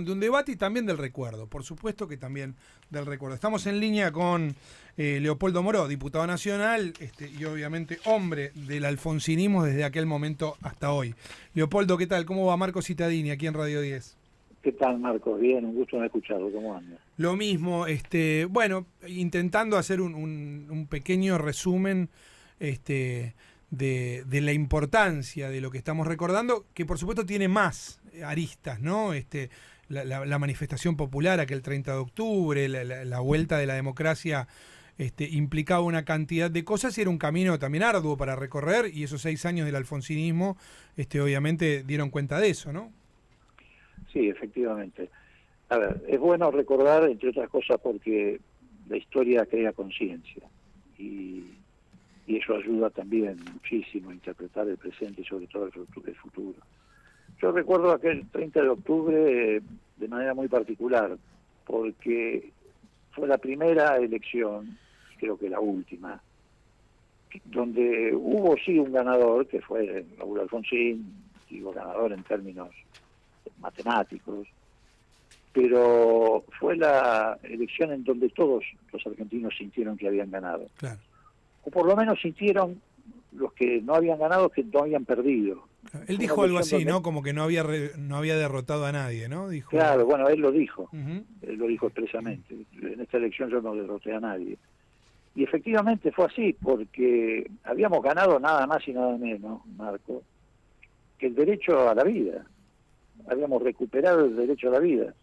de un debate y también del recuerdo, por supuesto que también del recuerdo. Estamos en línea con Leopoldo Moró, diputado nacional y obviamente hombre del alfonsinismo desde aquel momento hasta hoy. Leopoldo, ¿qué tal? ¿Cómo va Marco Cittadini aquí en Radio 10? ¿Qué tal, Marcos? Bien, un gusto no escucharlo. ¿Cómo anda? Lo mismo, bueno, intentando hacer un pequeño resumen de la importancia de lo que estamos recordando, que por supuesto tiene más aristas, ¿no? La manifestación popular aquel 30 de octubre, la vuelta de la democracia implicaba una cantidad de cosas y era un camino también arduo para recorrer, y esos 6 años del alfonsinismo obviamente dieron cuenta de eso, ¿no? Sí, efectivamente. A ver, es bueno recordar, entre otras cosas, porque la historia crea conciencia y eso ayuda también muchísimo a interpretar el presente y sobre todo el futuro. Yo recuerdo aquel 30 de octubre de manera muy particular, porque fue la primera elección, creo que la última, donde hubo sí un ganador, que fue Raúl Alfonsín, digo ganador en términos matemáticos, pero fue la elección en donde todos los argentinos sintieron que habían ganado. Claro. O por lo menos sintieron los que no habían ganado que no habían perdido. Claro. Él dijo algo así, ¿no? Como que no había derrotado a nadie, ¿no? Dijo. Claro, bueno, él lo dijo. Uh-huh. Él lo dijo expresamente. En esta elección yo no derroté a nadie. Y efectivamente fue así, porque habíamos ganado nada más y nada menos, Marco, que el derecho a la vida. Habíamos recuperado el derecho a la vida.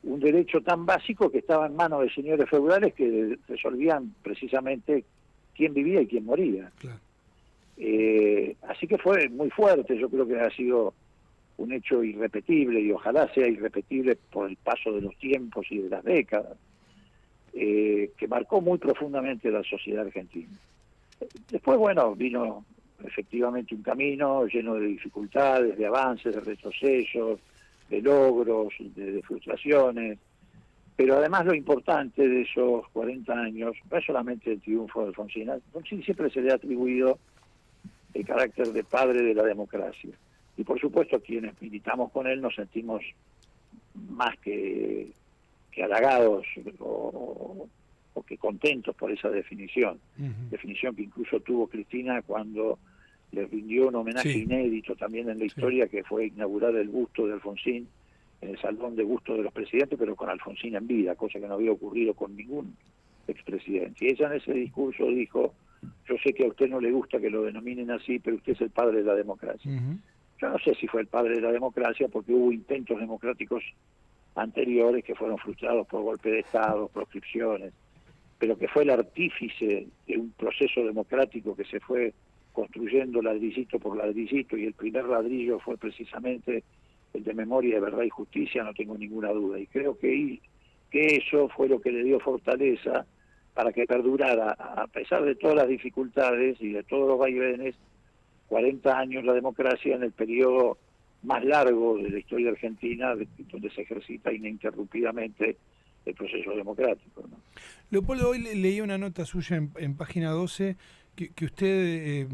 Un derecho tan básico que estaba en manos de señores feudales que resolvían precisamente quién vivía y quién moría. Claro. Así que fue muy fuerte, yo creo que ha sido un hecho irrepetible y ojalá sea irrepetible por el paso de los tiempos y de las décadas, que marcó muy profundamente la sociedad argentina. Después, bueno, vino efectivamente un camino lleno de dificultades, de avances, de retrocesos, de logros, de frustraciones, pero además lo importante de esos 40 años no es solamente el triunfo de Alfonsín. A Alfonsín siempre se le ha atribuido el carácter de padre de la democracia. Y por supuesto quienes militamos con él nos sentimos más que halagados o que contentos por esa definición. Uh-huh. Definición que incluso tuvo Cristina cuando le rindió un homenaje inédito también en la historia, que fue inaugurar el busto de Alfonsín en el Salón de Busto de los Presidentes, pero con Alfonsín en vida, cosa que no había ocurrido con ningún expresidente. Y ella en ese discurso dijo: yo sé que a usted no le gusta que lo denominen así, pero usted es el padre de la democracia. Uh-huh. Yo no sé si fue el padre de la democracia, porque hubo intentos democráticos anteriores que fueron frustrados por golpe de Estado, proscripciones, pero que fue el artífice de un proceso democrático que se fue construyendo ladrillito por ladrillito, y el primer ladrillo fue precisamente el de Memoria, de Verdad y Justicia, no tengo ninguna duda. Y creo que eso fue lo que le dio fortaleza para que perdurara, a pesar de todas las dificultades y de todos los vaivenes, 40 años la democracia en el periodo más largo de la historia argentina, donde se ejercita ininterrumpidamente el proceso democrático, ¿no? Leopoldo, hoy leí una nota suya en página 12 que usted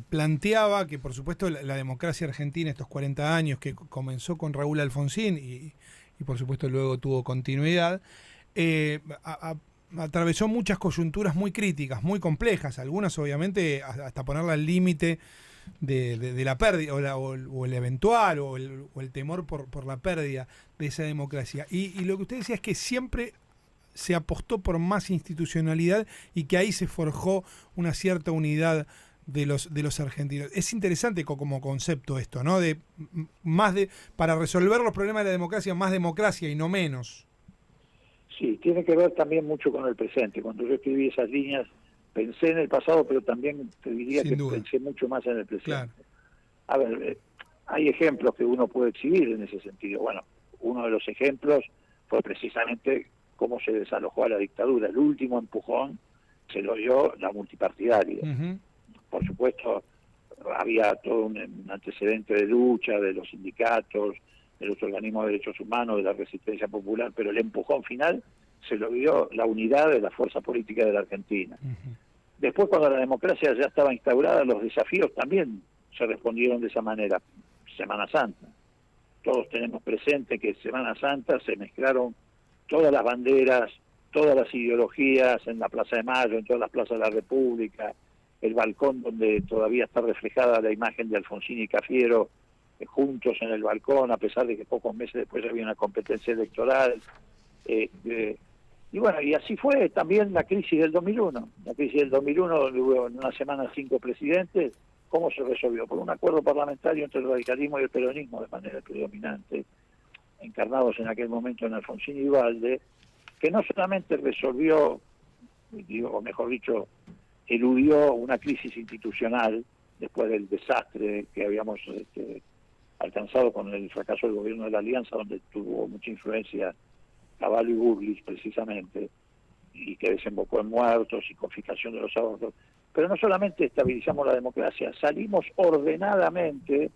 planteaba que, por supuesto, la democracia argentina, estos 40 años, que comenzó con Raúl Alfonsín y por supuesto luego tuvo continuidad, atravesó muchas coyunturas muy críticas, muy complejas, algunas obviamente hasta ponerla al límite de la pérdida o el eventual o el temor por la pérdida de esa democracia. Y lo que usted decía es que siempre se apostó por más institucionalidad y que ahí se forjó una cierta unidad de los argentinos. Es interesante como concepto esto, ¿no? Para resolver los problemas de la democracia, más democracia y no menos. Sí, tiene que ver también mucho con el presente. Cuando yo escribí esas líneas, pensé en el pasado, pero también te diría que pensé mucho más en el presente. Claro. A ver, hay ejemplos que uno puede exhibir en ese sentido. Bueno, uno de los ejemplos fue precisamente cómo se desalojó a la dictadura. El último empujón se lo dio la multipartidaria. Uh-huh. Por supuesto, había todo un antecedente de lucha de los sindicatos, de los organismos de derechos humanos, de la resistencia popular, pero el empujón final se lo dio la unidad de la fuerza política de la Argentina. Uh-huh. Después, cuando la democracia ya estaba instaurada, los desafíos también se respondieron de esa manera. Semana Santa. todos tenemos presente que en Semana Santa se mezclaron todas las banderas, todas las ideologías en la Plaza de Mayo, en todas las plazas de la República, el balcón donde todavía está reflejada la imagen de Alfonsín y Cafiero juntos en el balcón, a pesar de que pocos meses después había una competencia electoral. Y bueno, y así fue también la crisis del 2001. La crisis del 2001, donde hubo en una semana 5 presidentes, ¿cómo se resolvió? Por un acuerdo parlamentario entre el radicalismo y el peronismo de manera predominante, encarnados en aquel momento en Alfonsín y Duhalde, que no solamente resolvió, o mejor dicho, eludió una crisis institucional después del desastre que habíamos alcanzado con el fracaso del gobierno de la Alianza, donde tuvo mucha influencia Cavallo y Burlis precisamente, y que desembocó en muertos y confiscación de los ahorros. Pero no solamente estabilizamos la democracia, salimos ordenadamente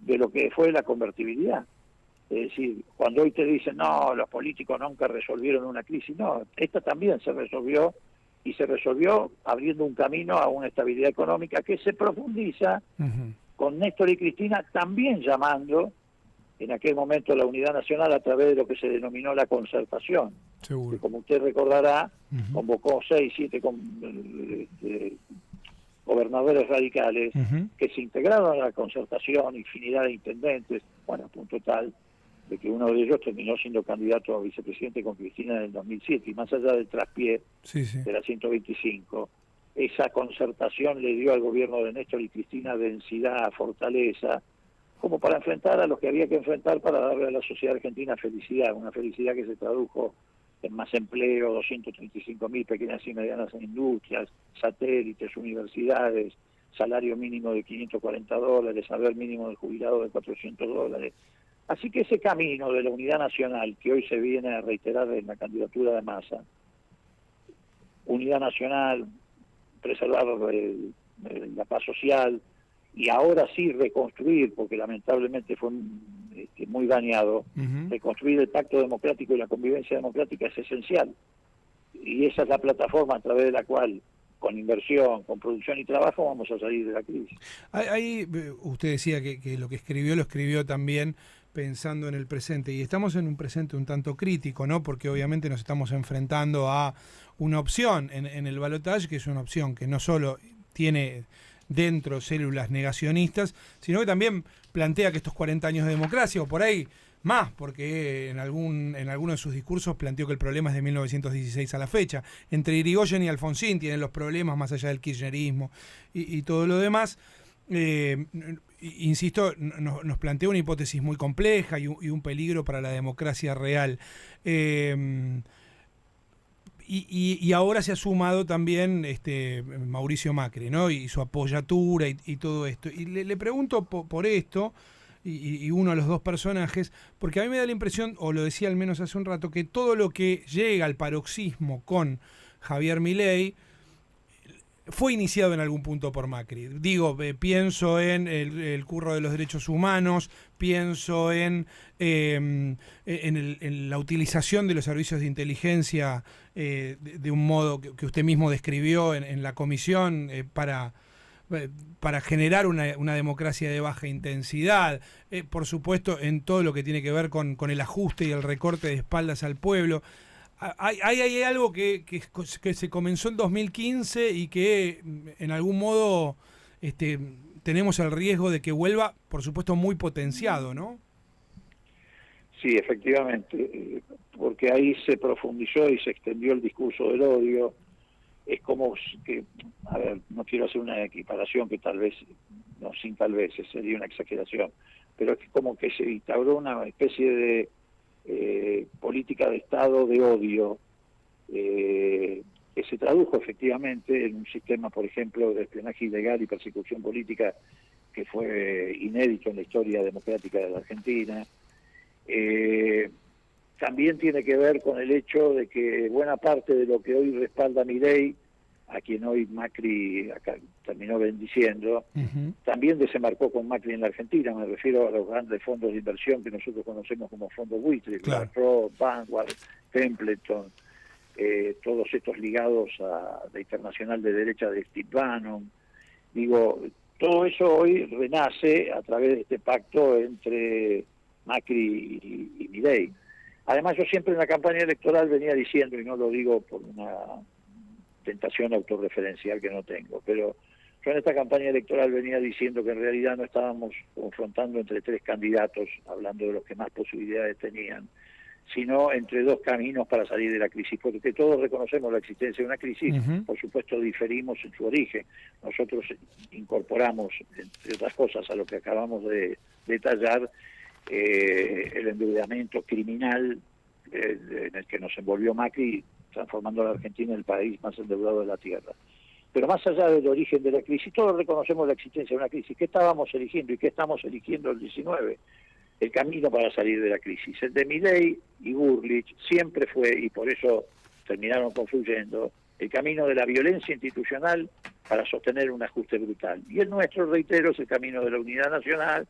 de lo que fue la convertibilidad. Es decir, cuando hoy te dicen, no, los políticos nunca resolvieron una crisis, no, esta también se resolvió, y se resolvió abriendo un camino a una estabilidad económica que se profundiza con Néstor y Cristina también llamando en aquel momento la unidad nacional a través de lo que se denominó la concertación. Seguro. Que, como usted recordará, convocó 6, 7 gobernadores radicales que se integraron a la concertación, infinidad de intendentes, bueno, a punto tal de que uno de ellos terminó siendo candidato a vicepresidente con Cristina en el 2007, y más allá del traspié de la 125, esa concertación le dio al gobierno de Néstor y Cristina densidad, fortaleza, como para enfrentar a los que había que enfrentar para darle a la sociedad argentina felicidad, una felicidad que se tradujo en más empleo, 235.000 pequeñas y medianas industrias, satélites, universidades, salario mínimo de $540, haber mínimo del jubilado de $400. Así que ese camino de la unidad nacional que hoy se viene a reiterar en la candidatura de Massa, unidad nacional, preservar la paz social, y ahora sí reconstruir, porque lamentablemente fue muy dañado, reconstruir el pacto democrático y la convivencia democrática es esencial. Y esa es la plataforma a través de la cual, con inversión, con producción y trabajo, vamos a salir de la crisis. Ahí usted decía que lo que escribió lo escribió también pensando en el presente, y estamos en un presente un tanto crítico, ¿no? Porque obviamente nos estamos enfrentando a una opción en el balotaje, que es una opción que no solo tiene dentro células negacionistas, sino que también plantea que estos 40 años de democracia, o por ahí más, porque en alguno de sus discursos planteó que el problema es de 1916 a la fecha. Entre Irigoyen y Alfonsín tienen los problemas más allá del kirchnerismo y todo lo demás. Insisto, nos plantea una hipótesis muy compleja y un peligro para la democracia real. Y ahora se ha sumado también Mauricio Macri, ¿no? Y su apoyatura y todo esto. Y le pregunto por esto, y uno de los dos personajes, porque a mí me da la impresión, o lo decía al menos hace un rato, que todo lo que llega al paroxismo con Javier Milei fue iniciado en algún punto por Macri. Digo, pienso en el curro de los derechos humanos, pienso en la utilización de los servicios de inteligencia de un modo que usted mismo describió en la comisión para generar una democracia de baja intensidad, por supuesto en todo lo que tiene que ver con el ajuste y el recorte de espaldas al pueblo. Hay algo que se comenzó en 2015 y que en algún modo tenemos el riesgo de que vuelva, por supuesto muy potenciado, ¿no? Sí, efectivamente, porque ahí se profundizó y se extendió el discurso del odio. Es como que, a ver, no quiero hacer una equiparación que tal vez, no, sin tal vez, sería una exageración, pero es como que se instauró una especie de política de Estado de odio, que se tradujo efectivamente en un sistema, por ejemplo, de espionaje ilegal y persecución política que fue inédito en la historia democrática de la Argentina. También tiene que ver con el hecho de que buena parte de lo que hoy respalda Milei, a quien hoy Macri terminó bendiciendo, también desembarcó con Macri en la Argentina. Me refiero a los grandes fondos de inversión que nosotros conocemos como fondos buitres, BlackRock, Vanguard, Templeton, todos estos ligados a la internacional de derecha de Steve Bannon. Digo, todo eso hoy renace a través de este pacto entre Macri y Milei. Además, yo siempre en la campaña electoral venía diciendo, y no lo digo por una tentación autorreferencial que no tengo, pero yo en esta campaña electoral venía diciendo que en realidad no estábamos confrontando entre tres candidatos, hablando de los que más posibilidades tenían, sino entre dos caminos para salir de la crisis, porque todos reconocemos la existencia de una crisis, por supuesto diferimos en su origen. Nosotros incorporamos, entre otras cosas, a lo que acabamos de detallar, el endeudamiento criminal en el que nos envolvió Macri, transformando a la Argentina en el país más endeudado de la Tierra. Pero más allá del origen de la crisis, todos reconocemos la existencia de una crisis. ¿Qué estábamos eligiendo y qué estamos eligiendo el 19? El camino para salir de la crisis. El de Milei y Bullrich siempre fue, y por eso terminaron confluyendo, el camino de la violencia institucional para sostener un ajuste brutal. Y el nuestro, reitero, es el camino de la unidad nacional,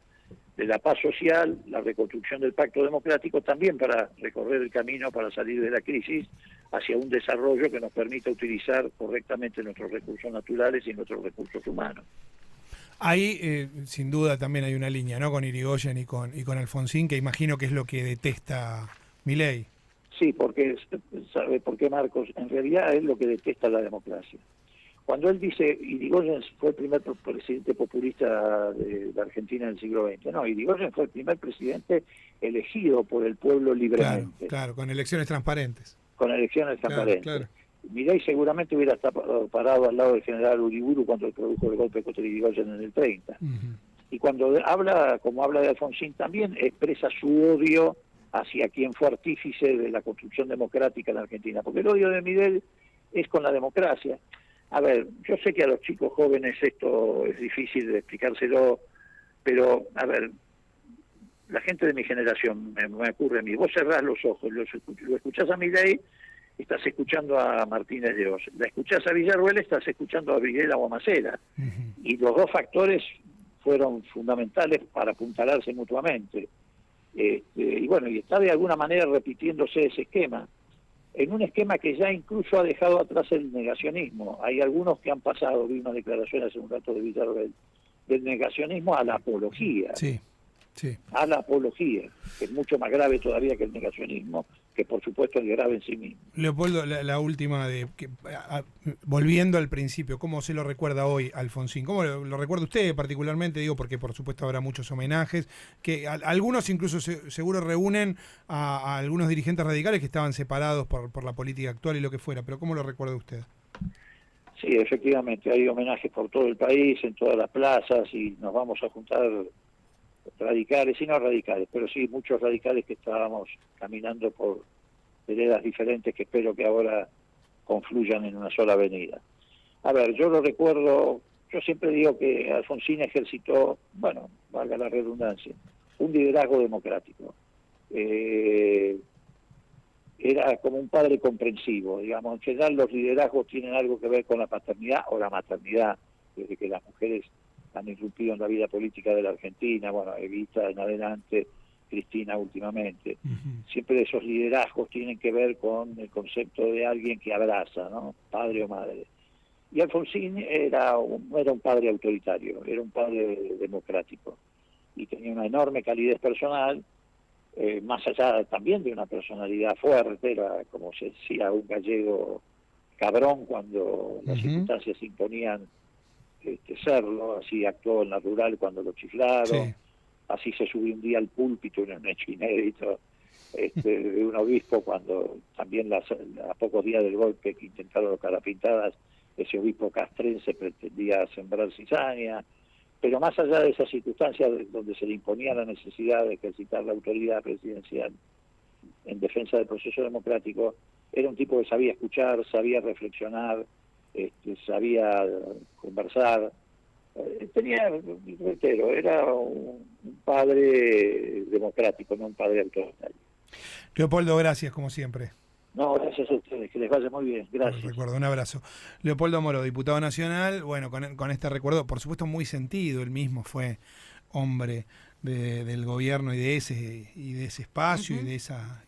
de la paz social, la reconstrucción del pacto democrático, también para recorrer el camino para salir de la crisis hacia un desarrollo que nos permita utilizar correctamente nuestros recursos naturales y nuestros recursos humanos. Ahí, sin duda, también hay una línea, ¿no? Con Irigoyen y con Alfonsín, que imagino que es lo que detesta Milei. Sí, porque, ¿sabe por qué, Marcos? En realidad es lo que detesta la democracia. Cuando él dice, Irigoyen fue el primer presidente populista de la Argentina en el siglo XX. No, Irigoyen fue el primer presidente elegido por el pueblo libremente. Claro, con elecciones transparentes. Con elecciones transparentes. Claro. Milei seguramente hubiera estado parado al lado del general Uriburu cuando produjo el golpe contra Irigoyen en el 30. Y cuando habla, como habla de Alfonsín, también expresa su odio hacia quien fue artífice de la construcción democrática en la Argentina. Porque el odio de Milei es con la democracia. A ver, yo sé que a los chicos jóvenes esto es difícil de explicárselo, pero, a ver, la gente de mi generación, me ocurre a mí, vos cerrás los ojos, lo escuchás a Milei, estás escuchando a Martínez de Oz, la escuchás a Villarruel, estás escuchando a Videla o a Macera. Y los dos factores fueron fundamentales para apuntalarse mutuamente. Y bueno, y está de alguna manera repitiéndose ese esquema, en un esquema que ya incluso ha dejado atrás el negacionismo. Hay algunos que han pasado, vi una declaración hace un rato de Villarruel, del negacionismo a la apología. Sí. A la apología, que es mucho más grave todavía que el negacionismo, que por supuesto es grave en sí mismo. Leopoldo, la última, volviendo al principio, ¿cómo se lo recuerda hoy Alfonsín? ¿Cómo lo recuerda usted particularmente? Digo, porque por supuesto habrá muchos homenajes, que algunos incluso seguro reúnen a algunos dirigentes radicales que estaban separados por la política actual y lo que fuera, pero ¿cómo lo recuerda usted? Sí, efectivamente, hay homenajes por todo el país, en todas las plazas, y nos vamos a juntar radicales y no radicales, pero sí muchos radicales que estábamos caminando por veredas diferentes que espero que ahora confluyan en una sola avenida. A ver, yo lo recuerdo, yo siempre digo que Alfonsín ejercitó, bueno, valga la redundancia, un liderazgo democrático. Era como un padre comprensivo, digamos. En general los liderazgos tienen algo que ver con la paternidad o la maternidad, desde que las mujeres han irrumpido en la vida política de la Argentina, bueno, Evita en adelante, Cristina últimamente. Siempre esos liderazgos tienen que ver con el concepto de alguien que abraza, ¿no? Padre o madre. Y Alfonsín no era un padre autoritario, era un padre democrático. Y tenía una enorme calidez personal, más allá también de una personalidad fuerte, era, como se decía, un gallego cabrón cuando las circunstancias imponían serlo. Así actuó en la rural cuando lo chiflaron, así se subió un día al púlpito en un hecho inédito de un obispo cuando también a pocos días del golpe que intentaron los carapintadas, ese obispo castrense pretendía sembrar cizaña. Pero más allá de esas circunstancias donde se le imponía la necesidad de ejercitar la autoridad presidencial en defensa del proceso democrático, era un tipo que sabía escuchar, sabía reflexionar, sabía conversar. Reitero, era un padre democrático, no un padre autoritario. Leopoldo, gracias como siempre. No, gracias a ustedes, que les vaya muy bien, gracias. Recuerdo, un abrazo. Leopoldo Moro, diputado nacional, bueno, con este recuerdo, por supuesto muy sentido, él mismo fue hombre del gobierno y de ese espacio y de esa